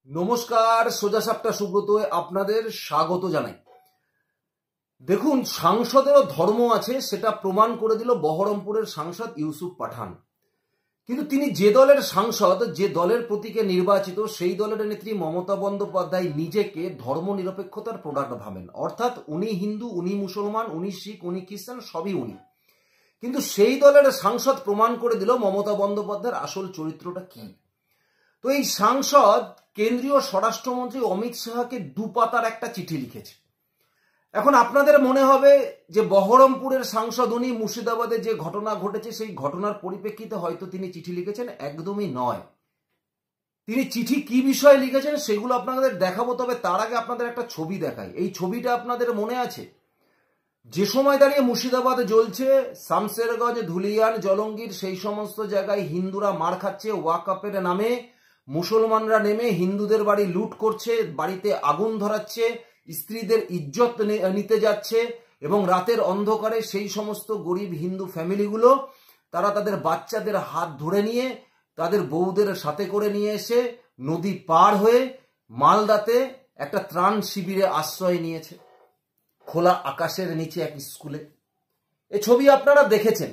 নমস্কার, সোজা সাপটা সুব্রতয় আপনাদের স্বাগত জানাই। দেখুন, সাংসদেরও ধর্ম আছে, সেটা প্রমাণ করে দিল বহরমপুরের সাংসদ ইউসুফ পাঠান। কিন্তু তিনি যে দলের সাংসদ, যে দলের প্রতীকে নির্বাচিত, সেই দলের নেত্রী মমতা বন্দ্যোপাধ্যায় নিজেকে ধর্ম নিরপেক্ষতার প্রোডাক্ট ভাবেন। অর্থাৎ উনি হিন্দু, উনি মুসলমান, উনি শিখ, উনি খ্রিস্টান, সবই উনি। কিন্তু সেই দলের সাংসদ প্রমাণ করে দিল মমতা বন্দ্যোপাধ্যায়ের আসল চরিত্রটা কি। তো এই সাংসদ কেন্দ্রীয় স্বরাষ্ট্রমন্ত্রী অমিত শাহকে দুপাতার একটা চিঠি লিখেছে। এখন আপনাদের মনে হবে যে বহরমপুরের সাংসদ উনি, মুর্শিদাবাদে যে ঘটনা ঘটেছে সেই ঘটনার পরিপ্রেক্ষিতে হয়তো তিনি চিঠি লিখেছেন। একদমই নয়। তিনি চিঠি কি বিষয়ে লিখেছেন সেগুলো আপনাদের দেখাবো, তবে তার আগে আপনাদের একটা ছবি দেখাই। এই ছবিটা আপনাদের মনে আছে? যে সময় দাঁড়িয়ে মুর্শিদাবাদ জ্বলছে, শামশেরগঞ্জ, ধুলিয়ান, জলঙ্গির সেই সমস্ত জায়গায় হিন্দুরা মার খাচ্ছে, ওয়াকফের নামে মুসলমানরা নেমে হিন্দুদের বাড়ি লুট করছে, বাড়িতে আগুন ধরাচ্ছে, স্ত্রীদের ইজ্জত নিতে যাচ্ছে, এবং রাতের অন্ধকারে সেই সমস্ত গরিব হিন্দু ফ্যামিলিগুলো তারা তাদের বাচ্চাদের হাত ধরে নিয়ে তাদের বউদের সাথে করে নিয়ে এসে নদী পার হয়ে মালদাতে একটা ত্রাণ শিবিরে আশ্রয় নিয়েছে, খোলা আকাশের নিচে এক স্কুলে। এ ছবি আপনারা দেখেছেন।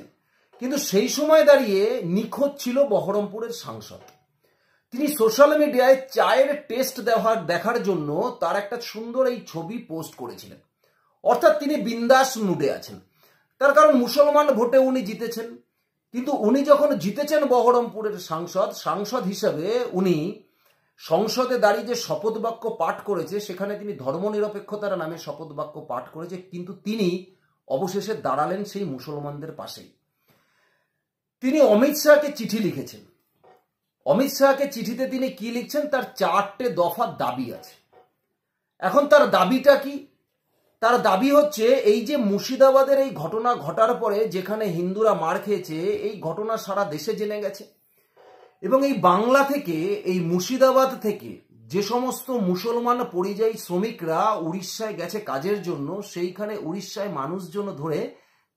কিন্তু সেই সময় দাঁড়িয়ে নিখোঁজ ছিল বহরমপুরের সাংসদ। তিনি সোশ্যাল মিডিয়ায় চায়ের টেস্ট দেখার জন্য তার একটা সুন্দর এই ছবি পোস্ট করেছিলেন। অর্থাৎ তিনি বিন্দাস মুডে আছেন। তার কারণ মুসলমান ভোটে উনি জিতেছেন। কিন্তু উনি যখন জিতেছেন বহরমপুরের সাংসদ হিসেবে, উনি সংসদে দাঁড়িয়ে যে শপথ বাক্য পাঠ করেছে, সেখানে তিনি ধর্মনিরপেক্ষতার নামে শপথ বাক্য পাঠ করেছে। কিন্তু তিনি অবশেষে দাঁড়ালেন সেই মুসলমানদের পাশেই। তিনি অমিত শাহকে চিঠি লিখেছেন। অমিত শাহকে চিঠিতে তিনি কি লিখছেন? তার 4টে দফা দাবি আছে। এখন তার দাবিটা কি? তার দাবি হচ্ছে, এই যে মুর্শিদাবাদের এই ঘটনা ঘটার পরে যেখানে হিন্দুরা মার খেয়েছে, এই ঘটনা সারা দেশে জেনে গেছে, এবং এই বাংলা থেকে, এই মুর্শিদাবাদ থেকে যে সমস্ত মুসলমান পরিযায়ী শ্রমিকরা উড়িষ্যায় গেছে কাজের জন্য, সেইখানে উড়িষ্যায় মানুষজন ধরে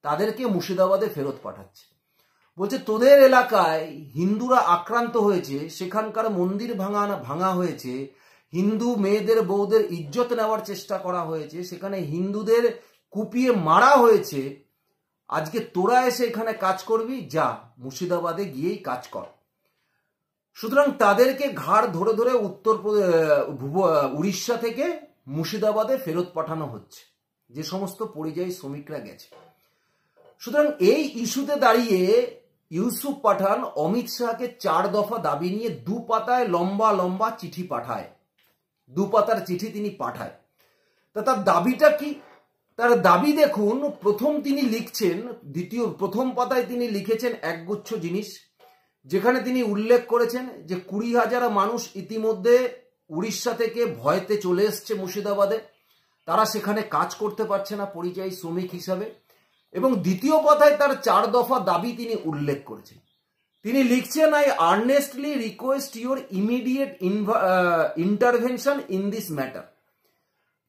তাদেরকে মুর্শিদাবাদে ফেরত পাঠাচ্ছে। বলছে, তোদের এলাকায় হিন্দুরা আক্রান্ত হয়েছে, সেখানকার মন্দির ভাঙা হয়েছে, হিন্দু মেয়েদের বউদের ইজ্জত নেওয়ার চেষ্টা করা হয়েছে, সেখানে হিন্দুদের কুপিয়ে মারা হয়েছে। আজকে তোরা এসে এখানে কাজ করবি, যা মুর্শিদাবাদে গিয়েই কাজ কর। সুতরাং তাদেরকে ঘাড় ধরে ধরে উড়িষ্যা থেকে মুর্শিদাবাদে ফেরত পাঠানো হচ্ছে, যে সমস্ত পরিযায়ী শ্রমিকরা গেছে। সুতরাং এই ইস্যুতে দাঁড়িয়ে ইউসুফ পাঠান অমিত শাহকে 4 দফা দাবি নিয়ে দুপাতায় লম্বা লম্বা চিঠি পাঠায়। দুপাতার চিঠি তিনি পাঠায়। তার দাবিটা কি? তার দাবি দেখুন। প্রথম তিনি লিখছেন, প্রথম পাতায় তিনি লিখেছেন একগুচ্ছ জিনিস, যেখানে তিনি উল্লেখ করেছেন যে 20,000 মানুষ ইতিমধ্যে উড়িষ্যা থেকে ভয়তে চলে এসছে মুর্শিদাবাদে। তারা সেখানে কাজ করতে পারছে না পরিযায়ী শ্রমিক হিসাবে। এবং দ্বিতীয় কথায় তার 4 দফা দাবি তিনি উল্লেখ করেছেন। তিনি লিখছেন, I earnestly request your immediate intervention in this matter.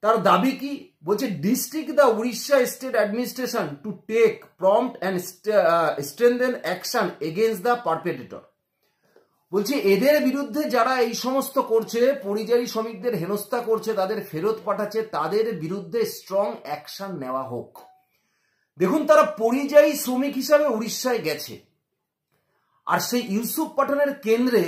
তার দাবি কি? বলছে, district the Orissa state administration to take prompt and strengthen action against the perpetrator. বলছে, এদের বিরুদ্ধে যারা এই সমস্ত করছে, পরিযায়ী শ্রমিকদের হেনস্থা করছে, তাদের ফেরত পাঠাচ্ছে, তাদের বিরুদ্ধে স্ট্রং অ্যাকশন নেওয়া হোক। দেখুন, তারা পরিযায়ী শ্রমিক হিসাবে উড়িষ্যায় গেছে, আর সেই ইউসুফ পাঠানের কেন্দ্রে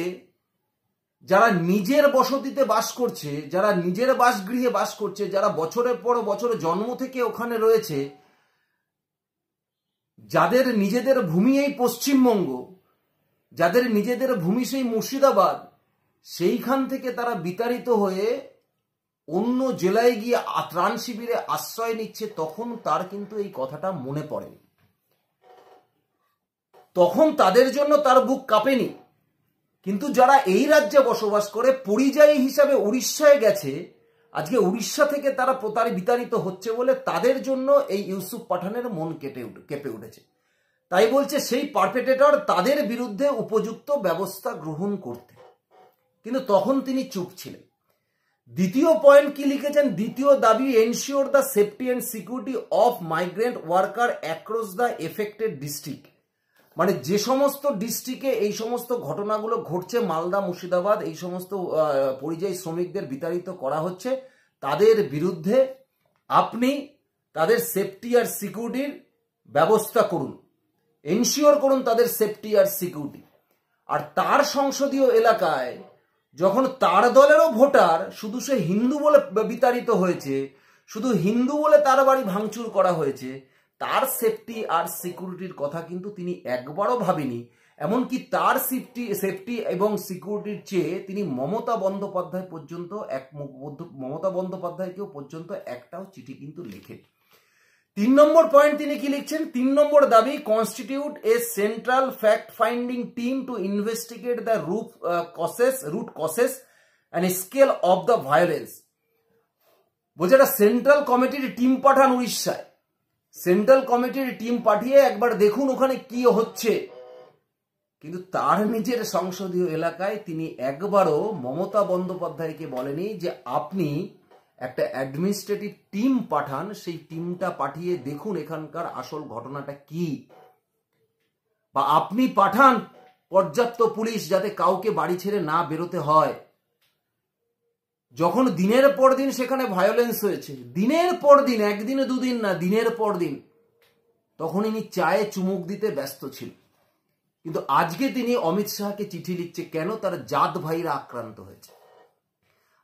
যারা নিজের বসতিতে বাস করছে, যারা নিজের বাসগৃহে বাস করছে, যারা বছরের পর বছর জন্ম থেকে ওখানে রয়েছে, যাদের নিজেদের ভূমি এই পশ্চিমবঙ্গ, যাদের নিজেদের ভূমি সেই মুর্শিদাবাদ, সেইখান থেকে তারা বিতাড়িত হয়ে অন্য জেলায় গিয়ে ত্রাণ শিবিরে আশ্রয় নিচ্ছে, তখন তার কিন্তু এই কথাটা মনে পড়েনি। তখন তাদের জন্য তার বুক কাঁপেনি। কিন্তু যারা এই রাজ্যে বসবাস করে পরিযায়ী হিসাবে উড়িষ্যায় গেছে, আজকে উড়িষ্যা থেকে তারা বিতাড়িত হচ্ছে বলে তাদের জন্য এই ইউসুফ পাঠানের মন কেঁপে উঠেছে। তাই বলছে সেই পারপেট্রেটর, তাদের বিরুদ্ধে উপযুক্ত ব্যবস্থা গ্রহণ করতে। কিন্তু তখন তিনি চুপ ছিলেন। দ্বিতীয় পয়েন্ট কি লিখেছেন? দ্বিতীয় দাবি, ensure the safety and security of migrant worker across the affected district. মানে যে সমস্ত ডিস্ট্রিক্টে এই সমস্ত ঘটনাগুলো ঘটছে, মালদা, মুর্শিদাবাদ, এই সমস্ত পরিযায়ী শ্রমিকদের বিতাড়িত করা হচ্ছে, তাদের বিরুদ্ধে আপনি তাদের সেফটি আর সিকিউরিটির ব্যবস্থা করুন, এনশিওর করুন তাদের সেফটি আর সিকিউরিটি। আর তার সংসদীয় এলাকায় যখন তার দলেরও ভোটার শুধু সে হিন্দু বলে বিতাড়িত হয়েছে, শুধু হিন্দু বলে তার বাড়ি ভাঙচুর করা হয়েছে, তার সেফটি আর সিকিউরিটির কথা কিন্তু তিনি একবারও ভাবেনি। এমনকি তার সেফটি এবং সিকিউরিটির চেয়ে তিনি মমতা বন্দ্যোপাধ্যায়কেও পর্যন্ত একটাও চিঠি কিন্তু লেখেন। 3 নম্বর পয়েন্ট তিনি কি লিখছেন? 3 নম্বর দাবি, constitute a central fact finding team to investigate the root causes and scale of the violence. বলছে একটা সেন্ট্রাল কমিটির টিম পাঠান উড়িষ্যায়, সেন্ট্রাল কমিটির টিম পাঠিয়ে একবার দেখুন ওখানে কি হচ্ছে। কিন্তু তার নিজের সংসদীয় এলাকায় তিনি একবারও মমতা বন্দ্যোপাধ্যায়কে বলেনি যে আপনি একটা অ্যাডমিনিস্ট্রেটিভ টিম পাঠান, সেই টিমটা পাঠিয়ে দেখুন এখানকার আসল ঘটনাটা কি, বা আপনি পাঠান পর্যাপ্ত পুলিশ যাতে কাউকে বাড়ি ছেড়ে না বেরোতে হয়। যখন দিনের পর দিন সেখানে ভায়োলেন্স হয়েছে, দিনের পর দিন, একদিনে দুদিন না, দিনের পর দিন, তখন ইনি চায়ে চুমুক দিতে ব্যস্ত ছিল। কিন্তু আজকে তিনি অমিত শাহকে চিঠি লিখছে কেন? তার জাত ভাইরা আক্রান্ত হয়েছে।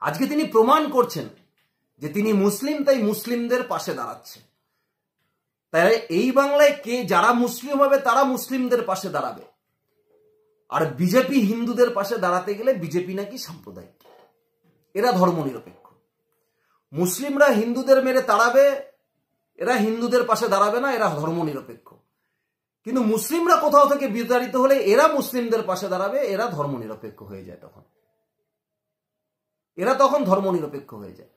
আজকে তিনি প্রমাণ করছেন যে তিনি মুসলিম, তাই মুসলিমদের পাশে দাঁড়াচ্ছে। তাই এই বাংলায় কে যারা মুসলিম হবে তারা মুসলিমদের পাশে দাঁড়াবে, আর বিজেপি হিন্দুদের পাশে দাঁড়াতে গেলে বিজেপি নাকি সাম্প্রদায়িক, এরা ধর্মনিরপেক্ষ। মুসলিমরা হিন্দুদের মেরে তাড়াবে, এরা হিন্দুদের পাশে দাঁড়াবে না, এরা ধর্মনিরপেক্ষ। কিন্তু মুসলিমরা কোথাও থেকে বিতাড়িত হলে এরা মুসলিমদের পাশে দাঁড়াবে, এরা ধর্মনিরপেক্ষ হয়ে যায়। এরা তখন ধর্মনিরপেক্ষ হয়ে যায়,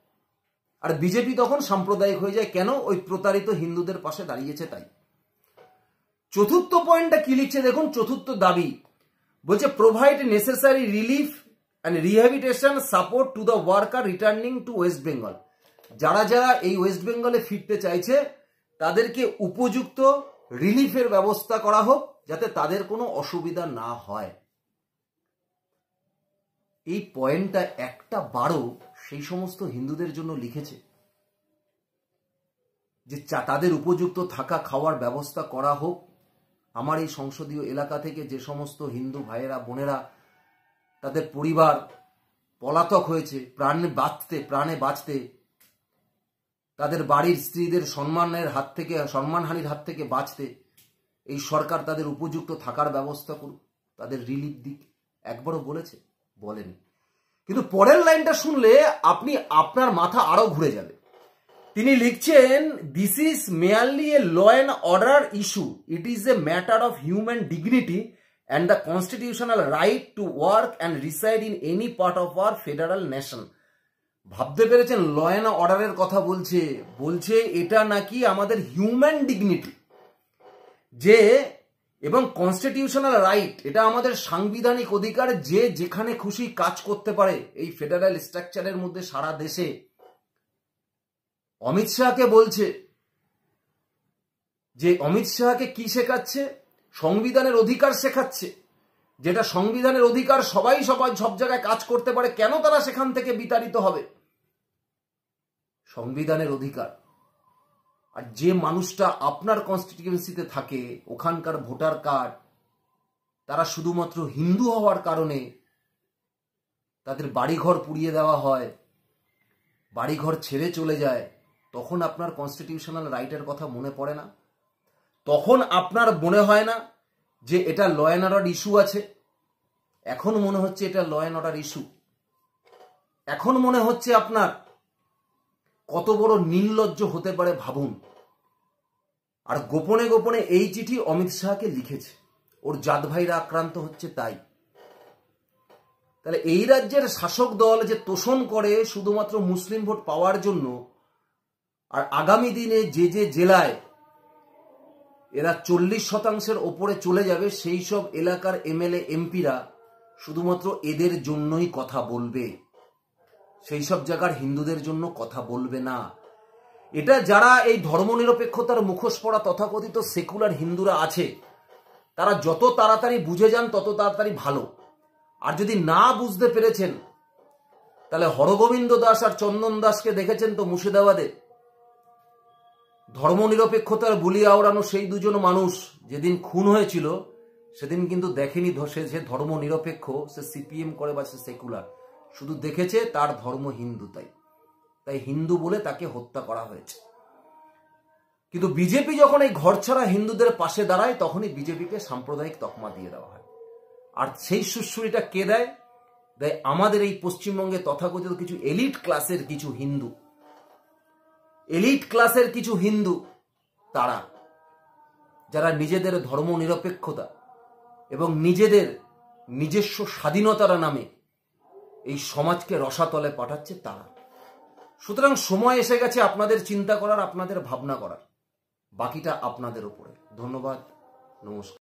আর বিজেপি তখন সাম্প্রদায়িক হয়ে যায়। কেন? ওই প্রতারিত হিন্দুদের পাশে দাঁড়িয়েছে তাই। চতুর্থ পয়েন্টটা কি লিখছে দেখুন, চতুর্থ দাবি বলছে provide necessary relief and rehabilitation support to the worker returning to West Bengal. যারা যারা এই ওয়েস্ট বেঙ্গলে ফিরতে চাইছে তাদেরকে উপযুক্ত রিলিফের ব্যবস্থা করা হোক, যাতে তাদের কোনো অসুবিধা না হয়। এই পয়েন্টটা একটা বারও সেই সমস্ত হিন্দুদের জন্য লিখেছে যে তাদের উপযুক্ত থাকা খাওয়ার ব্যবস্থা করা হোক। আমার এই সংসদীয় এলাকা থেকে যে সমস্ত হিন্দু ভাইয়েরা বোনেরা তাদের পরিবার পলাতক হয়েছে, প্রাণে বাঁচতে তাদের বাড়ির স্ত্রীদের সম্মানহানির হাত থেকে বাঁচতে এই সরকার তাদের উপযুক্ত থাকার ব্যবস্থা করুক, তাদের রিলিফ দিক। একবারও বলেছে? বলেনি। কিন্তু পরের লাইনটা শুনলে আপনার মাথা আরো ঘুরে যাবে। তিনি লিখছেন, this is merely a law and order issue, it is a matter of human dignity and the constitutional right to work and reside in any part of our federal nation. ভাবতে পেরেছেন? ল অ্যান্ড অর্ডারের কথা বলছে এটা নাকি আমাদের human dignity যে, এবং কনস্টিটিউশনাল রাইট, এটা আমাদের সাংবিধানিক অধিকার যে যেখানে খুশি কাজ করতে পারে এই ফেডারেল স্ট্রাকচারের মধ্যে সারা দেশে। অমিত শাহকে বলছে যে, অমিত শাহকে কি শেখাচ্ছে? সংবিধানের অধিকার শেখাচ্ছে, যেটা সংবিধানের অধিকার, সবাই সব জায়গায় কাজ করতে পারে, কেন তারা সেখান থেকে বিতাড়িত হবে? সংবিধানের অধিকার। আর যে মানুষটা আপনার কনস্টিটিউয়েন্সিতে থাকে, ওখানকার ভোটার কার্ড, তারা শুধুমাত্র হিন্দু হওয়ার কারণে তাদের বাড়িঘর পুড়িয়ে দেওয়া হয়, বাড়িঘর ছেড়ে চলে যায়, তখন আপনার কনস্টিটিউশনাল রাইটের কথা মনে পড়ে না? তখন আপনার মনে হয় না যে এটা ল অ্যান্ড অর্ডার ইস্যু আছে? এখন মনে হচ্ছে এটা ল অ্যান্ড অর্ডার ইস্যু। এখন মনে হচ্ছে আপনার কত বড় নির্লজ্জ হতে পারে ভাবুন। আর গোপনে গোপনে এই চিঠি অমিত শাহকে লিখেছে, ওর জাত ভাইরা আক্রান্ত হচ্ছে তাই। তাহলে এই রাজ্যের শাসক দল যে তোষণ করে শুধুমাত্র মুসলিম ভোট পাওয়ার জন্য, আর আগামী দিনে যে যে জেলায় এরা 40% ওপরে চলে যাবে, সেই সব এলাকার এমএলএ এমপিরা শুধুমাত্র এদের জন্যই কথা বলবে, সেই সব জায়গার হিন্দুদের জন্য কথা বলবে না। এটা যারা এই ধর্মনিরপেক্ষতার মুখোশ পরা তথাকথিত সেকুলার হিন্দুরা আছে, তারা যত তাড়াতাড়ি বুঝে যান তত তাড়াতাড়ি ভালো। আর যদি না বুঝতে পেরেছেন, তাহলে হরগোবিন্দ দাস আর চন্দন দাসকে দেখেছেন তো মুর্শিদাবাদে, ধর্মনিরপেক্ষতার বুলি আওড়ানো সেই দুজন মানুষ যেদিন খুন হয়েছিল সেদিন কিন্তু দেখেনি সে ধর্ম নিরপেক্ষ, সে সিপিএম করে বা সে সেকুলার, শুধু দেখেছে তার ধর্ম হিন্দু, তাই হিন্দু বলে তাকে হত্যা করা হয়েছে। কিন্তু বিজেপি যখন এই ঘরছাড়া হিন্দুদের পাশে দাঁড়ায় তখনই বিজেপিকে সাম্প্রদায়িক তকমা দিয়ে দেওয়া হয়। আর সেই সুশ্রুতিটা কে দেয়? আমাদের এই পশ্চিমবঙ্গে তথাকথিত কিছু এলিট ক্লাসের কিছু হিন্দু, তারা যারা নিজেদের ধর্ম নিরপেক্ষতা এবং নিজেদের নিজস্ব স্বাধীনতার নামে এই সমাজকে রসাতলে পাঠাচ্ছে তারা। সুতরাং সময় এসে গেছে আপনাদের চিন্তা করার, আপনাদের ভাবনা করার, বাকিটা আপনাদের উপরে। ধন্যবাদ, নমস্কার।